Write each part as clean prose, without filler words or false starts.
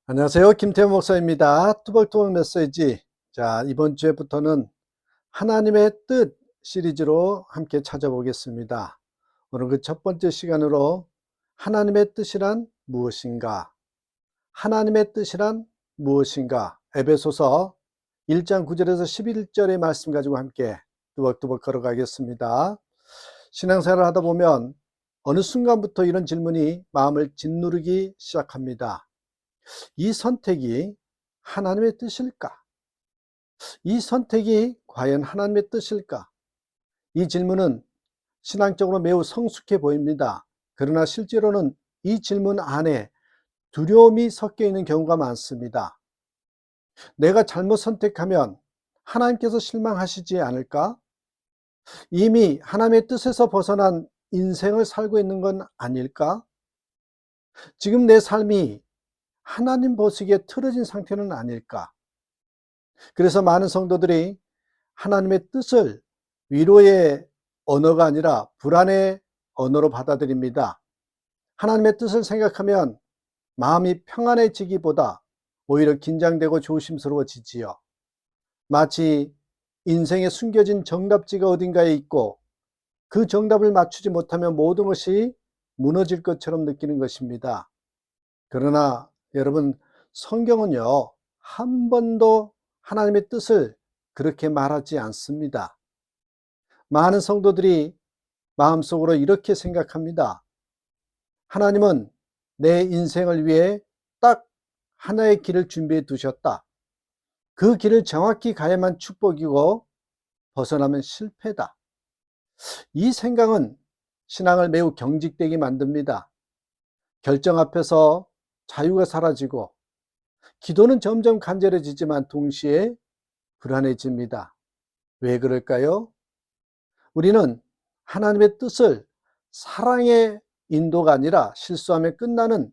안녕하세요. 김태현 목사입니다. 투벅투벅 메시지. 자, 이번 주에부터는 하나님의 뜻 시리즈로 함께 찾아보겠습니다. 오늘 그 첫 번째 시간으로 하나님의 뜻이란 무엇인가? 하나님의 뜻이란 무엇인가? 에베소서 1장 9절에서 11절의 말씀 가지고 함께 뚜벅뚜벅 걸어가겠습니다. 신앙생활을 하다 보면 어느 순간부터 이런 질문이 마음을 짓누르기 시작합니다. 이 선택이 하나님의 뜻일까? 이 선택이 과연 하나님의 뜻일까? 이 질문은 신앙적으로 매우 성숙해 보입니다. 그러나 실제로는 이 질문 안에 두려움이 섞여 있는 경우가 많습니다. 내가 잘못 선택하면 하나님께서 실망하시지 않을까? 이미 하나님의 뜻에서 벗어난 인생을 살고 있는 건 아닐까? 지금 내 삶이 하나님 보시기에 틀어진 상태는 아닐까? 그래서 많은 성도들이 하나님의 뜻을 위로의 언어가 아니라 불안의 언어로 받아들입니다. 하나님의 뜻을 생각하면 마음이 평안해지기보다 오히려 긴장되고 조심스러워지지요. 마치 인생에 숨겨진 정답지가 어딘가에 있고 그 정답을 맞추지 못하면 모든 것이 무너질 것처럼 느끼는 것입니다. 그러나 여러분, 성경은요, 한 번도 하나님의 뜻을 그렇게 말하지 않습니다. 많은 성도들이 마음속으로 이렇게 생각합니다. 하나님은 내 인생을 위해 딱 하나의 길을 준비해 두셨다. 그 길을 정확히 가야만 축복이고 벗어나면 실패다. 이 생각은 신앙을 매우 경직되게 만듭니다. 결정 앞에서 자유가 사라지고 기도는 점점 간절해지지만 동시에 불안해집니다. 왜 그럴까요? 우리는 하나님의 뜻을 사랑의 인도가 아니라 실수하며 끝나는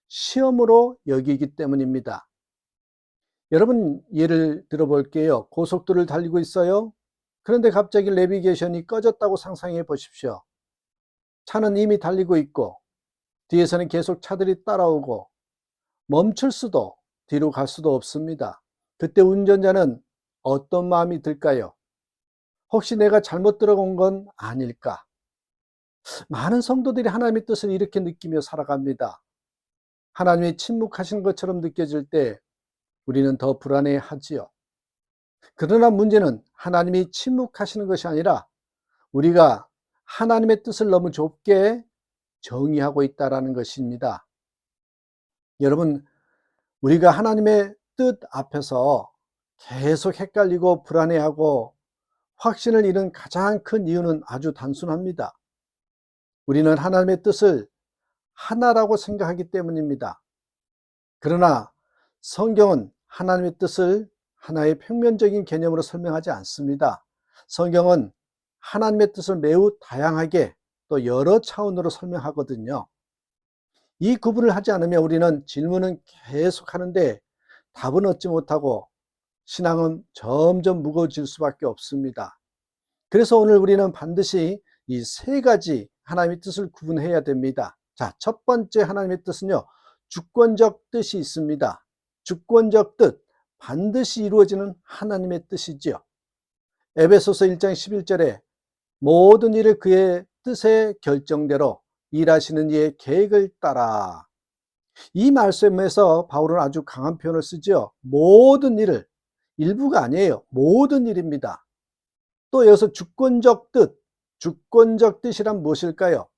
시험으로 여기기 때문입니다. 여러분, 예를 들어 볼게요. 고속도로를 달리고 있어요. 그런데 갑자기 내비게이션이 꺼졌다고 상상해 보십시오. 차는 이미 달리고 있고 뒤에서는 계속 차들이 따라오고 멈출 수도 뒤로 갈 수도 없습니다. 그때 운전자는 어떤 마음이 들까요? 혹시 내가 잘못 들어온 건 아닐까? 많은 성도들이 하나님의 뜻을 이렇게 느끼며 살아갑니다. 하나님이 침묵하신 것처럼 느껴질 때 우리는 더 불안해하지요. 그러나 문제는 하나님이 침묵하시는 것이 아니라 우리가 하나님의 뜻을 너무 좁게 정의하고 있다는 것입니다. 여러분, 우리가 하나님의 뜻 앞에서 계속 헷갈리고 불안해하고 확신을 잃은 가장 큰 이유는 아주 단순합니다. 우리는 하나님의 뜻을 하나라고 생각하기 때문입니다. 그러나 성경은 하나님의 뜻을 하나의 평면적인 개념으로 설명하지 않습니다. 성경은 하나님의 뜻을 매우 다양하게 또 여러 차원으로 설명하거든요. 이 구분을 하지 않으면 우리는 질문은 계속 하는데 답은 얻지 못하고 신앙은 점점 무거워질 수밖에 없습니다. 그래서 오늘 우리는 반드시 이 세 가지 하나님의 뜻을 구분해야 됩니다. 자, 첫 번째 하나님의 뜻은요, 주권적 뜻이 있습니다. 주권적 뜻, 반드시 이루어지는 하나님의 뜻이지요. 에베소서 1장 11절에 모든 일을 그의 뜻의 결정대로 일하시는 이의 계획을 따라, 이 말씀에서 바울은 아주 강한 표현을 쓰죠. 모든 일을, 일부가 아니에요. 모든 일입니다. 또 여기서 주권적 뜻, 주권적 뜻이란 무엇일까요?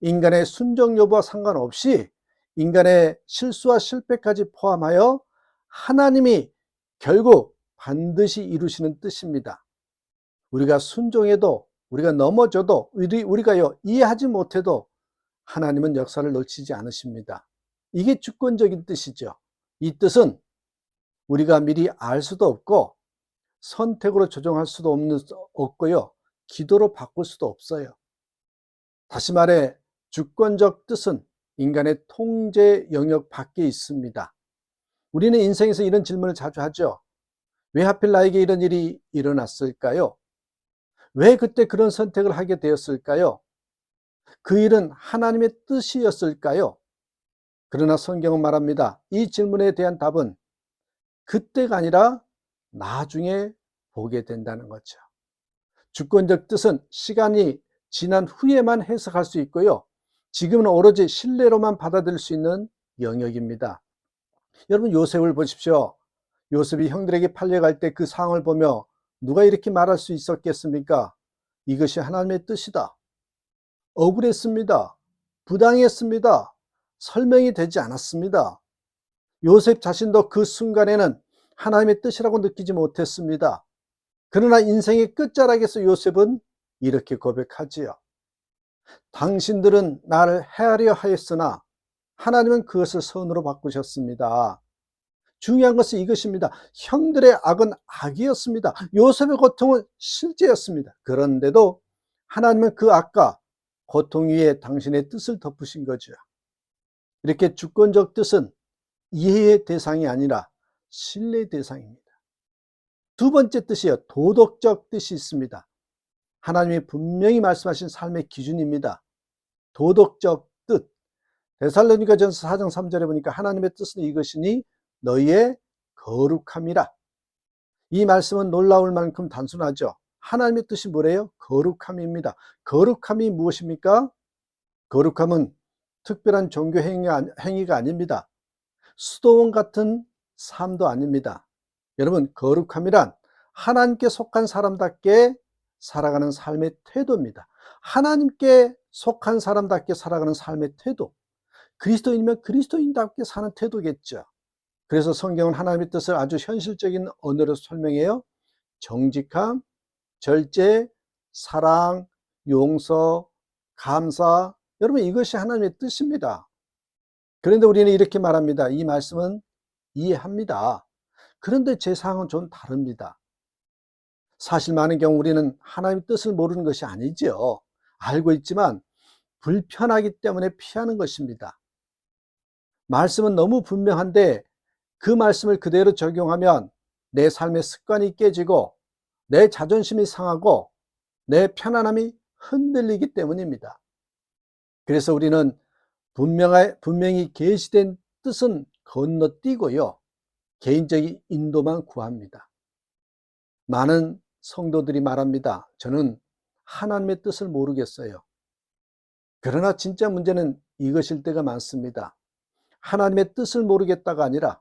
인간의 순종 여부와 상관없이 인간의 실수와 실패까지 포함하여 하나님이 결국 반드시 이루시는 뜻입니다. 우리가 순종해도, 우리가 넘어져도, 우리가요 이해하지 못해도 하나님은 역사를 놓치지 않으십니다. 이게 주권적인 뜻이죠. 이 뜻은 우리가 미리 알 수도 없고 선택으로 조정할 수도 없고요, 기도로 바꿀 수도 없어요. 다시 말해 주권적 뜻은 인간의 통제 영역 밖에 있습니다. 우리는 인생에서 이런 질문을 자주 하죠. 왜 하필 나에게 이런 일이 일어났을까요? 왜 그때 그런 선택을 하게 되었을까요? 그 일은 하나님의 뜻이었을까요? 그러나 성경은 말합니다. 이 질문에 대한 답은 그때가 아니라 나중에 보게 된다는 거죠. 주권적 뜻은 시간이 지난 후에만 해석할 수 있고요. 지금은 오로지 신뢰로만 받아들일 수 있는 영역입니다. 여러분, 요셉을 보십시오. 요셉이 형들에게 팔려갈 때 그 상황을 보며 누가 이렇게 말할 수 있었겠습니까? 이것이 하나님의 뜻이다. 억울했습니다. 부당했습니다. 설명이 되지 않았습니다. 요셉 자신도 그 순간에는 하나님의 뜻이라고 느끼지 못했습니다. 그러나 인생의 끝자락에서 요셉은 이렇게 고백하지요. 당신들은 나를 해하려 하였으나 하나님은 그것을 선으로 바꾸셨습니다. 중요한 것은 이것입니다. 형들의 악은 악이었습니다. 요셉의 고통은 실제였습니다. 그런데도 하나님은 그 악과 고통 위에 당신의 뜻을 덮으신 거죠. 이렇게 주권적 뜻은 이해의 대상이 아니라 신뢰의 대상입니다. 두 번째 뜻이요, 도덕적 뜻이 있습니다. 하나님이 분명히 말씀하신 삶의 기준입니다. 도덕적 뜻. 데살로니가전서 4장 3절에 보니까 하나님의 뜻은 이것이니 너희의 거룩함이라. 이 말씀은 놀라울 만큼 단순하죠. 하나님의 뜻이 뭐래요? 거룩함입니다. 거룩함이 무엇입니까? 거룩함은 특별한 종교 행위가 아닙니다. 수도원 같은 삶도 아닙니다. 여러분, 거룩함이란 하나님께 속한 사람답게 살아가는 삶의 태도입니다. 하나님께 속한 사람답게 살아가는 삶의 태도. 그리스도인이면 그리스도인답게 사는 태도겠죠. 그래서 성경은 하나님의 뜻을 아주 현실적인 언어로 설명해요. 정직함, 절제, 사랑, 용서, 감사. 여러분, 이것이 하나님의 뜻입니다. 그런데 우리는 이렇게 말합니다. 이 말씀은 이해합니다. 그런데 제 상황은 좀 다릅니다. 사실 많은 경우 우리는 하나님의 뜻을 모르는 것이 아니죠. 알고 있지만 불편하기 때문에 피하는 것입니다. 말씀은 너무 분명한데 그 말씀을 그대로 적용하면 내 삶의 습관이 깨지고 내 자존심이 상하고 내 편안함이 흔들리기 때문입니다. 그래서 우리는 분명히 계시된 뜻은 건너뛰고요, 개인적인 인도만 구합니다. 많은 성도들이 말합니다. 저는 하나님의 뜻을 모르겠어요. 그러나 진짜 문제는 이것일 때가 많습니다. 하나님의 뜻을 모르겠다가 아니라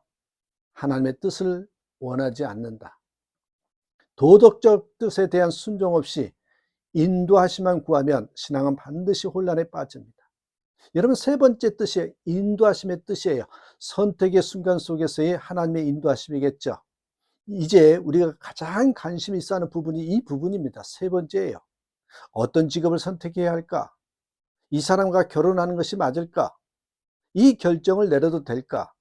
하나님의 뜻을 원하지 않는다. 도덕적 뜻에 대한 순종 없이 인도하심만 구하면 신앙은 반드시 혼란에 빠집니다. 여러분, 세 번째 뜻이 인도하심의 뜻이에요. 선택의 순간 속에서의 하나님의 인도하심이겠죠. 이제 우리가 가장 관심이 있어 하는 부분이 이 부분입니다. 세 번째예요. 어떤 직업을 선택해야 할까? 이 사람과 결혼하는 것이 맞을까? 이 결정을 내려도 될까?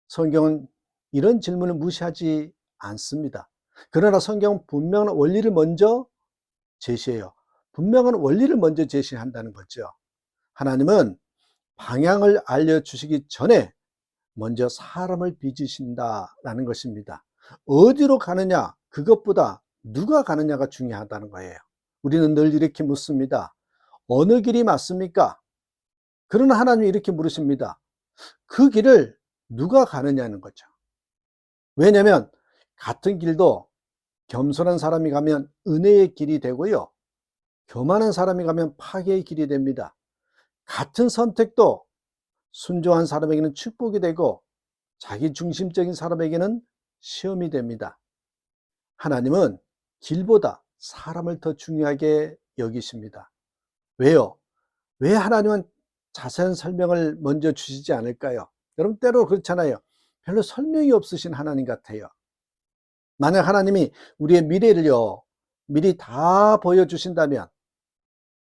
성경은 이런 질문을 무시하지 않습니다. 그러나 성경은 분명한 원리를 먼저 제시해요. 분명한 원리를 먼저 제시한다는 거죠. 하나님은 방향을 알려주시기 전에 먼저 사람을 빚으신다라는 것입니다. 어디로 가느냐, 그것보다 누가 가느냐가 중요하다는 거예요. 우리는 늘 이렇게 묻습니다. 어느 길이 맞습니까? 그러나 하나님이 이렇게 물으십니다. 그 길을 누가 가느냐는 거죠. 왜냐하면 같은 길도 겸손한 사람이 가면 은혜의 길이 되고요, 교만한 사람이 가면 파괴의 길이 됩니다. 같은 선택도 순종한 사람에게는 축복이 되고 자기 중심적인 사람에게는 시험이 됩니다. 하나님은 길보다 사람을 더 중요하게 여기십니다. 왜요? 왜 하나님은 자세한 설명을 먼저 주시지 않을까요? 여러분, 때로 그렇잖아요. 별로 설명이 없으신 하나님 같아요. 만약 하나님이 우리의 미래를요, 미리 다 보여주신다면,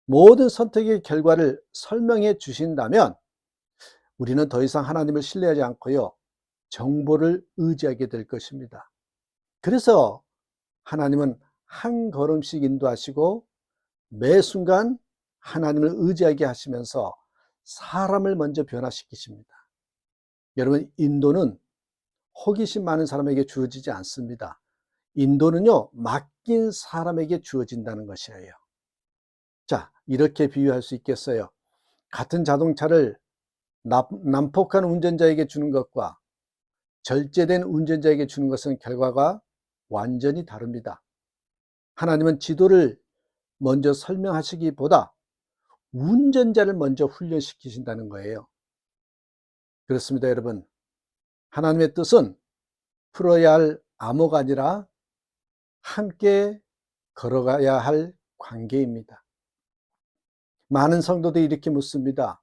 모든 선택의 결과를 설명해 주신다면 우리는 더 이상 하나님을 신뢰하지 않고요, 정보를 의지하게 될 것입니다. 그래서 하나님은 한 걸음씩 인도하시고 매 순간 하나님을 의지하게 하시면서 사람을 먼저 변화시키십니다. 여러분, 인도는 호기심 많은 사람에게 주어지지 않습니다. 인도는요, 맡긴 사람에게 주어진다는 것이에요. 자, 이렇게 비유할 수 있겠어요. 같은 자동차를 난폭한 운전자에게 주는 것과 절제된 운전자에게 주는 것은 결과가 완전히 다릅니다. 하나님은 지도를 먼저 설명하시기보다 운전자를 먼저 훈련시키신다는 거예요. 그렇습니다, 여러분. 하나님의 뜻은 풀어야 할 암호가 아니라 함께 걸어가야 할 관계입니다. 많은 성도들이 이렇게 묻습니다.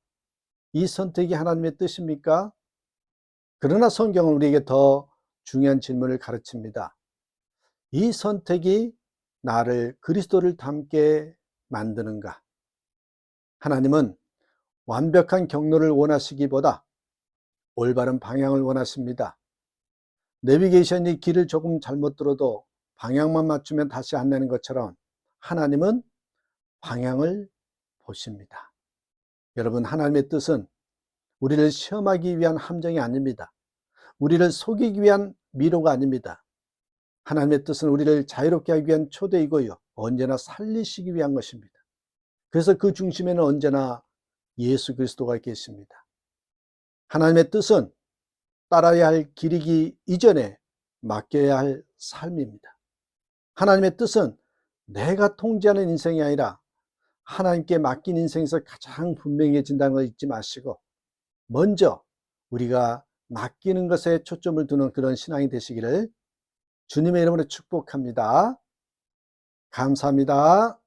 이 선택이 하나님의 뜻입니까? 그러나 성경은 우리에게 더 중요한 질문을 가르칩니다. 이 선택이 나를 그리스도를 닮게 만드는가? 하나님은 완벽한 경로를 원하시기보다 올바른 방향을 원하십니다. 내비게이션이 길을 조금 잘못 들어도 방향만 맞추면 다시 안내는 것처럼 하나님은 방향을 보십니다. 여러분, 하나님의 뜻은 우리를 시험하기 위한 함정이 아닙니다. 우리를 속이기 위한 미로가 아닙니다. 하나님의 뜻은 우리를 자유롭게 하기 위한 초대이고요, 언제나 살리시기 위한 것입니다. 그래서 그 중심에는 언제나 예수 그리스도가 계십니다. 하나님의 뜻은 따라야 할 길이기 이전에 맡겨야 할 삶입니다. 하나님의 뜻은 내가 통제하는 인생이 아니라 하나님께 맡긴 인생에서 가장 분명해진다는 걸 잊지 마시고 먼저 우리가 맡기는 것에 초점을 두는 그런 신앙이 되시기를 주님의 이름으로 축복합니다. 감사합니다.